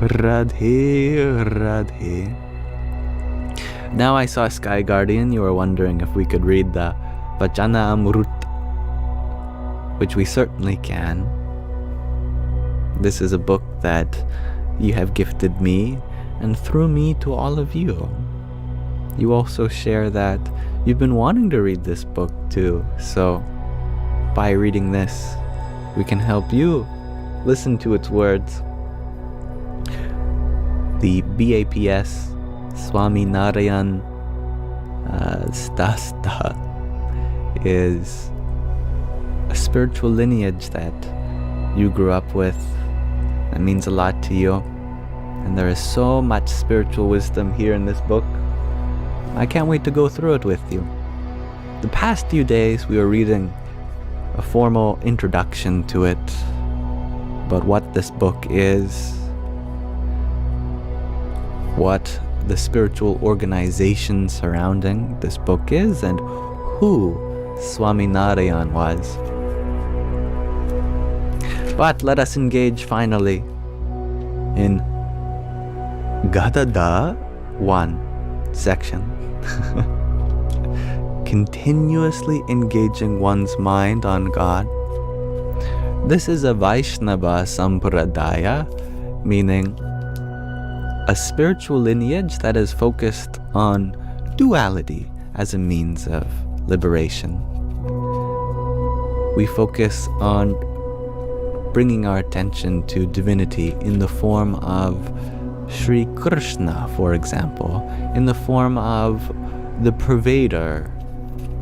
Radhe, Radhe. Now I saw Sky Guardian, you were wondering if we could read the Vachanamrut, which we certainly can. This is a book that you have gifted me, and through me to all of you. You also share that you've been wanting to read this book too, so by reading this, we can help you listen to its words. The BAPS Swaminarayan Stasta is a spiritual lineage that you grew up with. That means a lot to you. And there is so much spiritual wisdom here in this book. I can't wait to go through it with you. The past few days we were reading a formal introduction to it, but what this book is, what the spiritual organization surrounding this book is, and who Swaminarayan was. But let us engage finally in Gadhadā 1 section. Continuously engaging one's mind on God. This is a Vaishnava Sampradaya, meaning a spiritual lineage that is focused on duality as a means of liberation. We focus on bringing our attention to divinity in the form of Sri Krishna, for example, in the form of the pervader,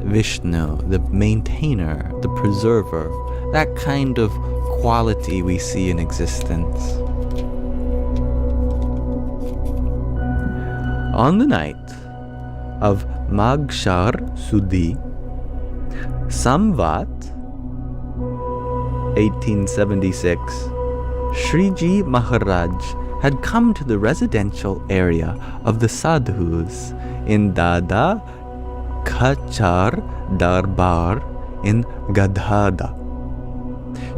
Vishnu, the maintainer, the preserver, that kind of quality we see in existence. On the night of Magshar Sudhi, Samvat 1876, Shriji Maharaj had come to the residential area of the sadhus in Dada Khachar Darbar in Gadhadā.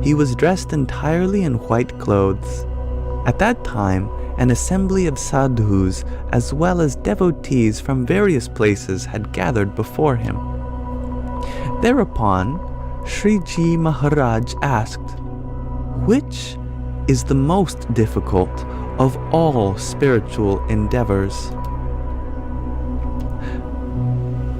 He was dressed entirely in white clothes. At that time, an assembly of sadhus as well as devotees from various places had gathered before him. Thereupon, Shriji Maharaj asked, "Which is the most difficult of all spiritual endeavors?"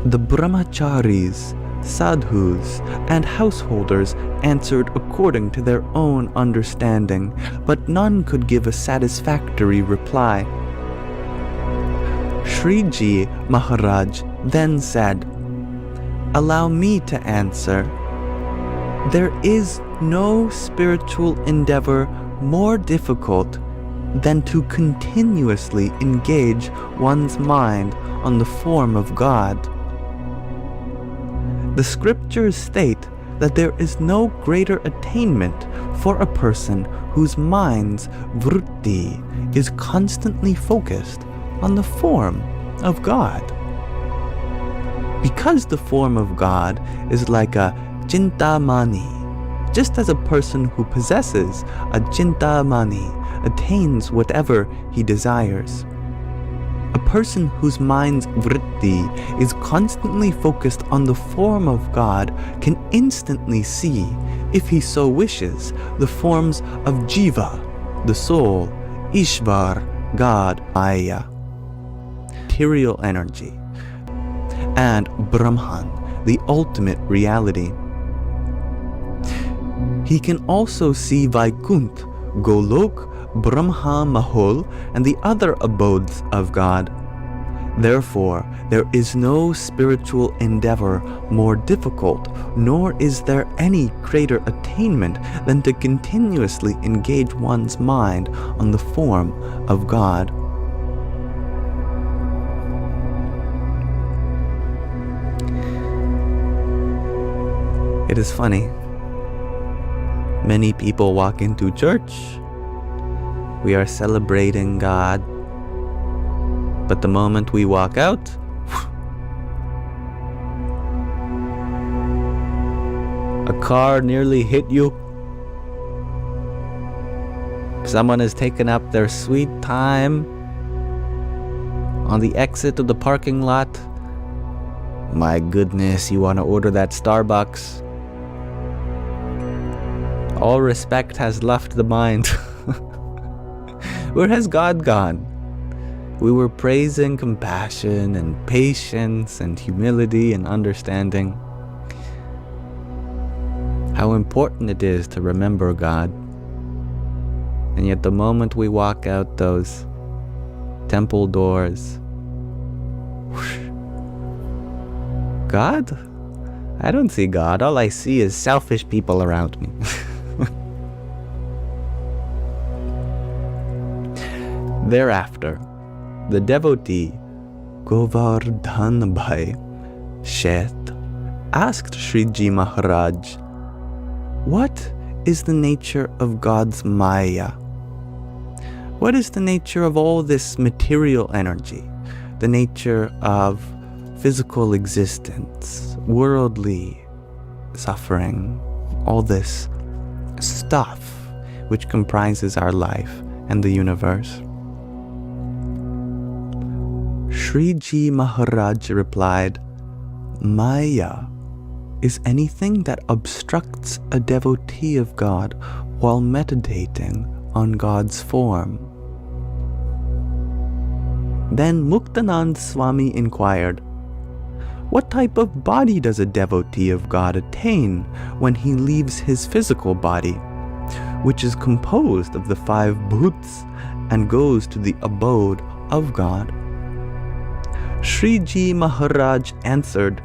The brahmacharis, sadhus, and householders answered according to their own understanding, but none could give a satisfactory reply. Shriji Maharaj then said, "Allow me to answer. There is no spiritual endeavor more difficult than to continuously engage one's mind on the form of God. The scriptures state that there is no greater attainment for a person whose mind's vritti is constantly focused on the form of God. Because the form of God is like a chintamani, just as a person who possesses a chintamani attains whatever he desires. A person whose mind's vritti is constantly focused on the form of God can instantly see, if he so wishes, the forms of Jiva, the soul, Ishvar, God, Maya, material energy, and Brahman, the ultimate reality. He can also see Vaikunt, Golok, Brahma Mahol, and the other abodes of God. Therefore, there is no spiritual endeavor more difficult, nor is there any greater attainment than to continuously engage one's mind on the form of God." It is funny. Many people walk into church. We are celebrating God. But the moment we walk out, a car nearly hit you. Someone has taken up their sweet time on the exit of the parking lot. My goodness, you want to order that Starbucks? All respect has left the mind. Where has God gone? We were praising compassion and patience and humility and understanding. How important it is to remember God. And yet the moment we walk out those temple doors, whoosh, God? I don't see God. All I see is selfish people around me. Thereafter, the devotee Govardhan Bhai Sheth asked Shriji Maharaj, "What is the nature of God's Maya? What is the nature of all this material energy, the nature of physical existence, worldly suffering, all this stuff which comprises our life and the universe?" Shriji Maharaj replied, "Maya is anything that obstructs a devotee of God while meditating on God's form." Then Muktanand Swami inquired, "What type of body does a devotee of God attain when he leaves his physical body, which is composed of the 5 bhuts, and goes to the abode of God?" Shriji Maharaj answered,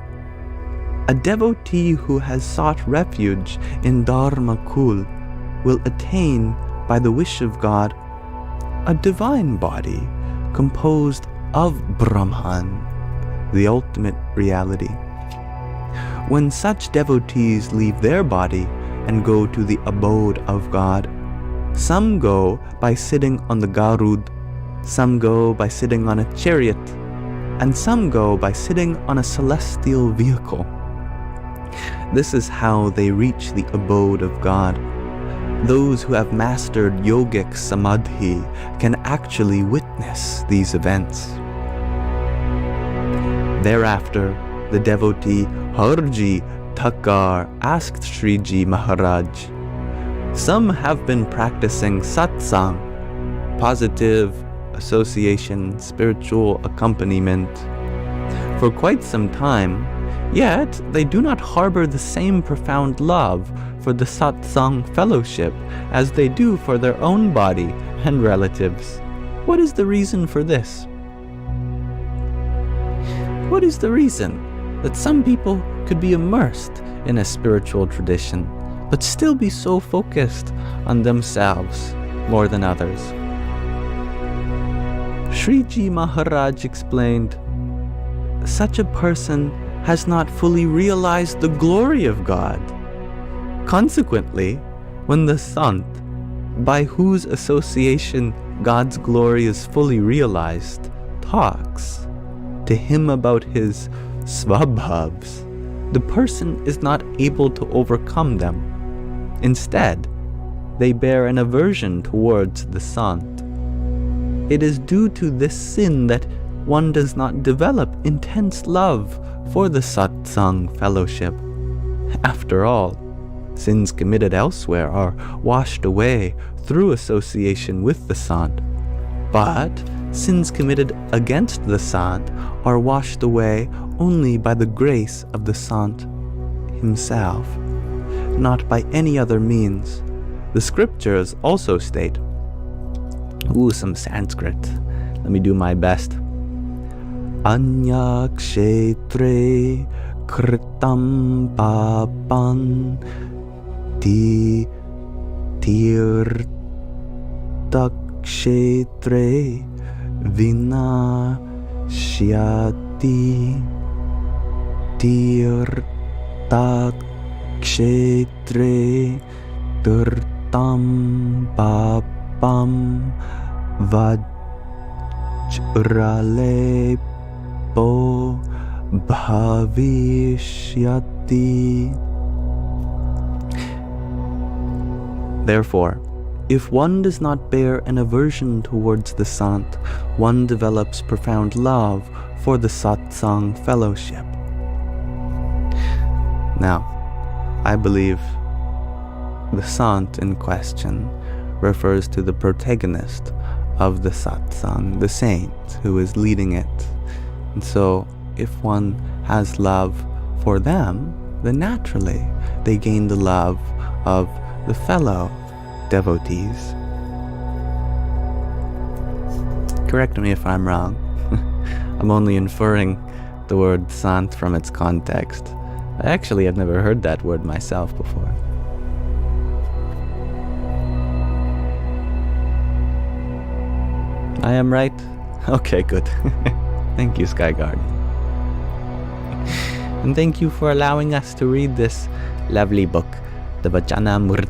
"A devotee who has sought refuge in Dharma Kul will attain, by the wish of God, a divine body composed of Brahman, the ultimate reality. When such devotees leave their body and go to the abode of God, some go by sitting on the Garud, some go by sitting on a chariot, and some go by sitting on a celestial vehicle. This is how they reach the abode of God. Those who have mastered yogic samadhi can actually witness these events." Thereafter, the devotee Harji Thakkar asked Shriji Maharaj, "Some have been practicing Satsang, positive association, spiritual accompaniment, for quite some time, yet they do not harbor the same profound love for the Satsang fellowship as they do for their own body and relatives. What is the reason for this? What is the reason that some people could be immersed in a spiritual tradition, but still be so focused on themselves more than others?" Shriji Maharaj explained, "Such a person has not fully realized the glory of God. Consequently, when the Sant, by whose association God's glory is fully realized, talks to him about his svabhavs, the person is not able to overcome them. Instead, they bear an aversion towards the Sant. It is due to this sin that one does not develop intense love for the Satsang fellowship. After all, sins committed elsewhere are washed away through association with the Sant, but sins committed against the Sant are washed away only by the grace of the Sant himself, not by any other means. The scriptures also state," some Sanskrit. Let me do my best. "Anya kshetre kritam papan tirtakshetre vinashyati tirtakshetre tirtam papam vajralepo bhavishyati." Therefore, If one does not bear an aversion towards the Sant, one develops profound love for the Satsang fellowship. Now, I believe the Sant in question refers to the protagonist of the Satsang, the saint who is leading it. And so, if one has love for them, then naturally they gain the love of the fellow devotees. Correct me if I'm wrong. I'm only inferring the word sant from its context. I actually have never heard that word myself before. I am right? Okay, good. Thank you, Sky Garden. And thank you for allowing us to read this lovely book, the Vachanamrut.